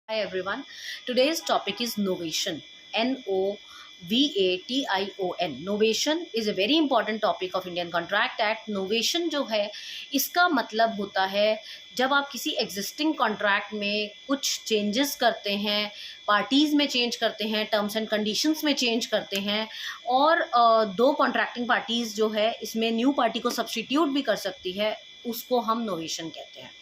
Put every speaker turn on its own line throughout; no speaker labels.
Hi everyone. Today's topic is novation. Novation. Novation is a very important topic of Indian Contract Act. Novation जो है इसका मतलब होता है जब आप किसी एग्जिस्टिंग कॉन्ट्रैक्ट में कुछ चेंजेस करते हैं, पार्टीज़ में चेंज करते हैं, टर्म्स एंड कंडीशंस में चेंज करते हैं और दो कॉन्ट्रैक्टिंग पार्टीज़ जो है इसमें न्यू पार्टी को सब्स्टिट्यूट भी कर सकती है, उसको हम नोवेशन कहते हैं।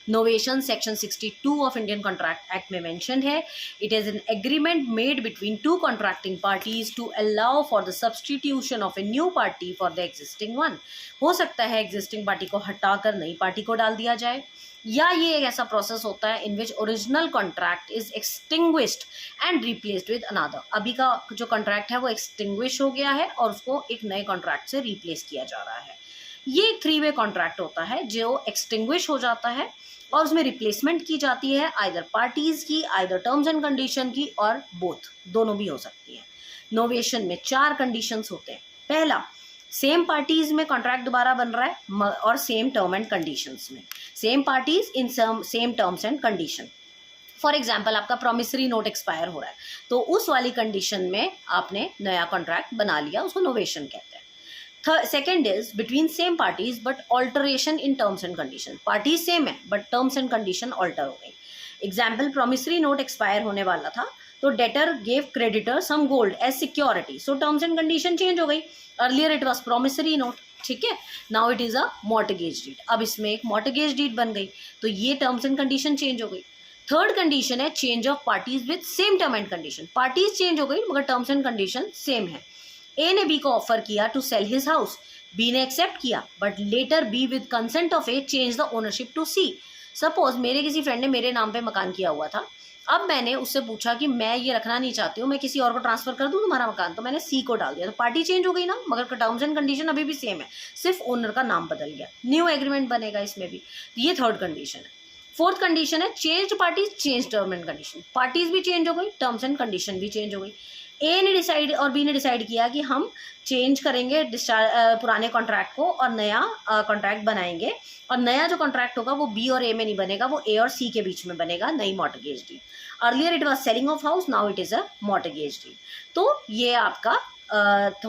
Novation section 62 of Indian Contract Act में मेंशन्ड है। It is an agreement made between two contracting parties to allow for the substitution of a new party for the existing one. हो सकता है एग्जिस्टिंग पार्टी को हटाकर नई party को डाल दिया जाए, या ये एक ऐसा प्रोसेस होता है in which original contract is extinguished and replaced with another. अभी का जो कॉन्ट्रैक्ट है वो एक्सटिंग्विश हो गया है और उसको एक नए कॉन्ट्रैक्ट से रिप्लेस किया जा रहा है। ये एक 3 वे कॉन्ट्रैक्ट होता है जो एक्सटिंग्विश हो जाता है और उसमें रिप्लेसमेंट की जाती है आइदर पार्टीज की, आइदर टर्म्स एंड कंडीशन की, और बोथ दोनों भी हो सकती है। नोवेशन में 4 कंडीशंस होते हैं। पहला, सेम पार्टीज में कॉन्ट्रैक्ट दोबारा बन रहा है और सेम टर्म एंड कंडीशंस में, same parties in same terms and condition. For example, आपका प्रोमिसरी नोट एक्सपायर हो रहा है तो उस वाली कंडीशन में आपने नया कॉन्ट्रैक्ट बना लिया, उसको नोवेशन कहते हैं। Second is between same parties but alteration in terms and condition. Parties same है but terms and condition alter हो गई। एग्जाम्पल, प्रोमिसरी नोट एक्सपायर होने वाला था तो debtor gave creditor some gold as security, so terms and condition change हो गई। Earlier it was promissory note, ठीक है, now it is a mortgage deed. अब इसमें एक मॉर्टगेज डीड बन गई तो ये टर्म्स एंड कंडीशन चेंज हो गई। थर्ड कंडीशन है change of parties with same term and condition. Parties change हो गई मगर टर्म्स एंड कंडीशन सेम है। ए ने बी को ऑफर किया to sell his house, B ने एक्सेप्ट किया but later B with consent of A change the ownership to C. Suppose मेरे किसी फ्रेंड ने मेरे नाम पे मकान किया हुआ था, अब मैंने उससे पूछा कि मैं ये रखना नहीं चाहती हूँ, मैं किसी और को ट्रांसफर कर दूँ तुम्हारा मकान, तो मैंने सी को डाल दिया, तो पार्टी चेंज हो गई ना, मगर टर्म्स एंड कंडीशन अभी भी सेम है, सिर्फ ओनर का नाम बदल गया। न्यू एग्रीमेंट बनेगा इसमें भी। ये थर्ड कंडीशन है। फोर्थ कंडीशन है change parties change term and condition. Parties भी चेंज हो गई, टर्म्स एंड कंडीशन भी चेंज हो गई। ए ने डिसाइड और बी ने डिसाइड किया कि हम चेंज करेंगे पुराने कॉन्ट्रैक्ट को और नया कॉन्ट्रैक्ट बनाएंगे, और नया जो कॉन्ट्रैक्ट होगा वो बी और ए में नहीं बनेगा, वो ए और सी के बीच में बनेगा, नई mortgage deed. Earlier it was selling of house, now it is a mortgage deed. तो ये आपका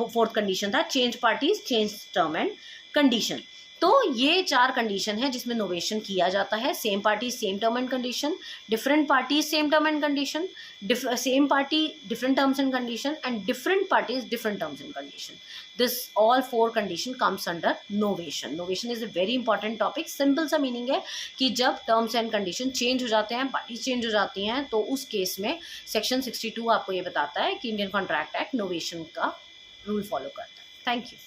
फोर्थ कंडीशन था, change parties change term and condition. तो ये 4 कंडीशन है जिसमें नोवेशन किया जाता है। Same party same term and condition, different parties same term and condition, same party different terms and condition, and different parties different terms and condition. This all 4 condition comes under novation. Novation is a very important topic. Simple सा meaning है कि जब terms and condition change हो जाते हैं, parties change हो जाती हैं, तो उस केस में सेक्शन 62 आपको ये बताता है कि इंडियन कॉन्ट्रैक्ट एक्ट नोवेशन का रूल फॉलो करता है। Thank you.